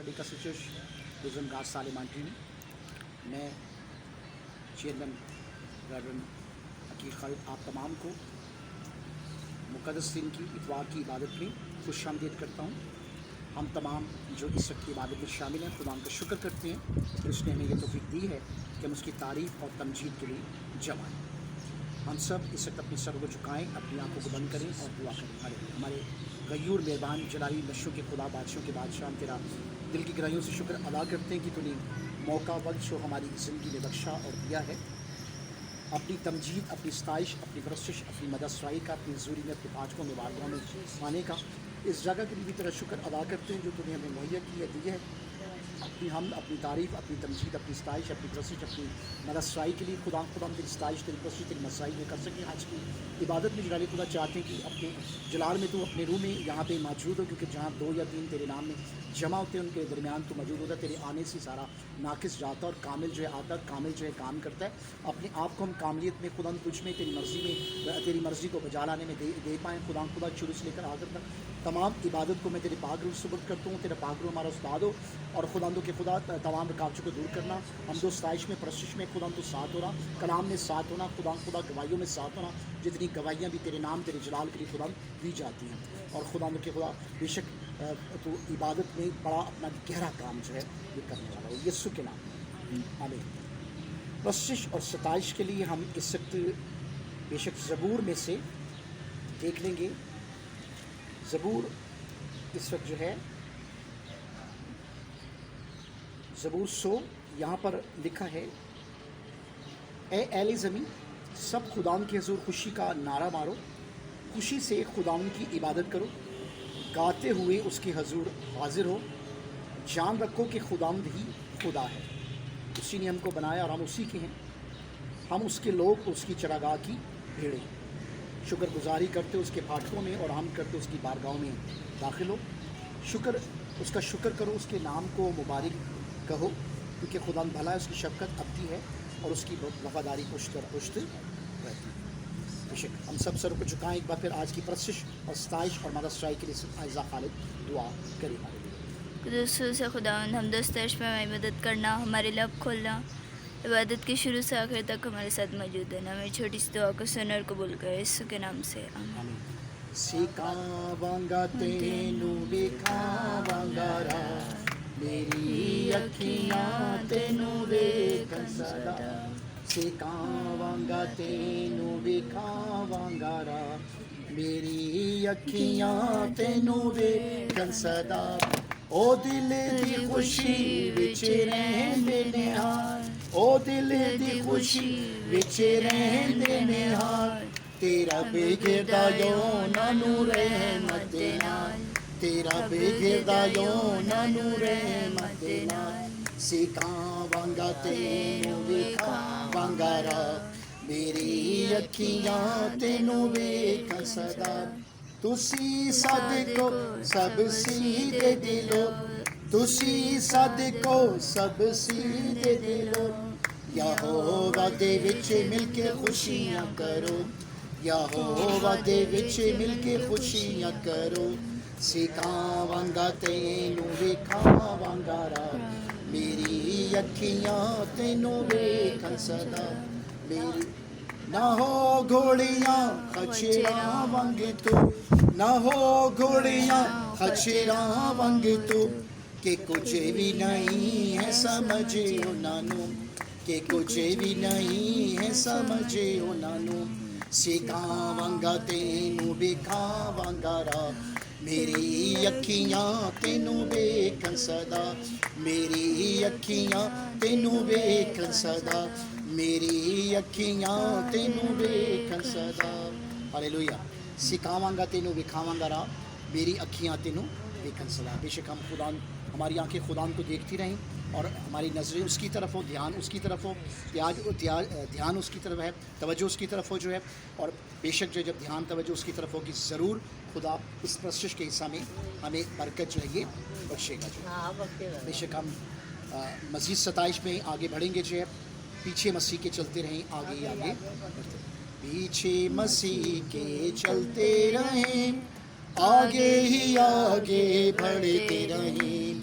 Fabrika Seçiş Uzun Gaz Salim Antini میں chairman reverend Aqeel خالد آپ تمام کو مقدس دن کی اتوار کی عبادت میں خوش آمدید کرتا ہوں. ہم تمام جو اس وقت کی عبادت میں شامل ہیں خدا کا شکر کرتے ہیں کہ اس نے ہمیں یہ توفیق دی ہے کہ ہم اس کی تعریف اور تمجید کے لیے جمع ہیں. ہم سب اس وقت اپنے سر کو جھکائیں, اپنی آنکھوں کو بند کریں اور دعا کریں. ہمارے غیور مہربان جلالی نشوں کے خدا بادشاہوں کے بادشاہ, ہم تیرا دل کی گہرائیوں سے شکر ادا کرتے ہیں کہ تو نے موقع وقت جو ہماری زندگی میں بخشا اور دیا ہے. اپنی تمجید, اپنی ستائش, اپنی پرستش, اپنی مدد سرائی کا, اپنی حضوری میں, اپنے پاجوں میں, بارگاہوں میں آنے کا اس جگہ کے لیے بھی تیرا شکر ادا کرتے ہیں جو تو نے ہمیں مہیا کی ہے, دی ہے. اپنی حمد, اپنی تعریف, اپنی تمجید, اپنی ستائش, اپنی پرستش, اپنی مدد سرائی کے لیے خدا ہم تیری ستائش, تیری پرستش, تیری مسائی میں کر سکیں. آج کی عبادت میں جلال خدا چاہتے ہیں کہ اپنے جلال میں تو اپنے روح میں یہاں پہ موجود ہو, کیونکہ جہاں 2 یا 3 تیرے نام میں جمع ہوتے ہیں ان کے درمیان تو موجود ہوتا ہے. تیرے آنے سے سارا ناقص جاتا ہے اور کامل جو ہے آتا ہے, کامل جو ہے کام کرتا ہے. اپنے آپ کو ہم کاملیت میں خدا تجھ میں تیری مرضی میں, تیری مرضی کو بجا لانے میں دے پائیں. خدا شروع سے لے کر آخر تک تمام عبادت کو میں تیرے پاک روح سپرد کرتا ہوں. تیرا پاک روح ہمارا استاد ہو اور خدا کے خدا تمام رکاوٹوں کو دور کرنا. ہم دو ستائش میں, پرستش میں خدا تو ساتھ ہونا, کلام میں ساتھ ہونا, خدا گواہیوں میں ساتھ ہونا. جتنی گواہیاں بھی تیرے نام, تیرے جلال کے لیے خدا دی جاتی ہیں. اور خدا کے خدا بے شک تو عبادت میں بڑا اپنا گہرا کام جو ہے یہ کرنے والا ہو, یسوع کے نام آمین. پرستش اور ستائش کے لیے ہم اس وقت بے شک زبور میں سے دیکھ لیں گے. زبور اس وقت جو ہے زبور 100 یہاں پر لکھا ہے, اے اہل زمین سب خداوند کے حضور خوشی کا نعرہ مارو, خوشی سے خداوند کی عبادت کرو, گاتے ہوئے اس کے حضور حاضر ہو. جان رکھو کہ خداوند ہی خدا ہے, اسی نے ہم کو بنایا اور ہم اسی کے ہیں. ہم اس کے لوگ, اس کی چراگاہ کی بھیڑیں. شکر گزاری کرتے اس کے پھاٹکوں میں اور ہم کرتے اس کی بارگاہوں میں داخل ہو. اس کا شکر کرو, اس کے نام کو مبارک کہو, کیونکہ خداوند بھلا ہے, اس کی شفقت ابدی ہے اور اس کی وفاداری پشت رہتی ہے. بے شک ہم سب سر کو جھکائیں ایک بار پھر آج کی پرستش اور ستائش اور مدد سرائی کے لیے عائزہ خالد دعا کریں. قدس سے خداوند ہم ستائش میں ہماری مدد کرنا, ہمارے لب کھولنا, عبادت کے شروع سے آخر تک ہمارے ساتھ موجود ہے. ہماری چھوٹی سی دعا کو سن اور قبول کرے یسوع کے نام سے آمین. سکھاواں تینوں وکھاواں را, میری اکھیاں تینوں ویکھن سدا. سکھاواں تینوں وکھاواں را, میری اکھیاں تینوں ویکھن سدا. او دل دی خوشی وچ رہندے نے ہار, او دل دی خوشی وچ رہندے نے ہار. تیرا بگڑدا یونا نو رحمت نال, تیرا بگڑدا یونا نو رحمت نال. سکھاواں تینوں وکھاواں را, میری اکھیاں تینوں ویکھن سدا. تسی صدقو سب سیدھے دلو, تسی صدقو سب سیدھے دلو. یہوہ دے وچ مل کے خوشیاں کرو, یہوہ دے وچ مل کے خوشیاں کرو. سکھاواں تینوں وکھاواں را, میری اکھیاں تینوں ویکھن سدا. میری نہ ہو گھوڑیاں خچراں وانگ تو, نہ ہو گھوڑیاں خچراں وانگ تو, کہ کچھ بھی نہیں ہے سمجھے انہاں نوں, کہ کچھ بھی نہیں ہے سمجھے انہاں نوں. سکھاواں تینوں وکھاواں را, میری اکھیاں تینوں ویکھن سدا. میری اکھیاں تینوں ویکھن سدا, میری اکھیاں تینوں ویکھن سدا. ہالےلویا. سکھاواں تینوں وکھاواں را, میری اکھیاں تینوں ویکھن سدا. بے شک ہم خدا, ہماری آنکھیں خدا کو دیکھتی رہیں اور ہماری نظریں اس کی طرف ہو, دھیان اس کی طرف ہو, دھیان اس کی طرف ہے, توجہ اس کی طرف ہو جو ہے. اور بے شک جو جب دھیان توجہ اس کی طرف ہوگی ضرور خدا اس پرستش کے حصہ میں ہمیں برکت جو ہے یہ بخشے گا. جو بے شک ہم مزید ستائش میں آگے بڑھیں گے جو ہے. پیچھے مسیح کے چلتے رہیں, آگے آگے پیچھے مسیح کے چلتے رہیں, آگے ہی آگے بڑھتے رہیں.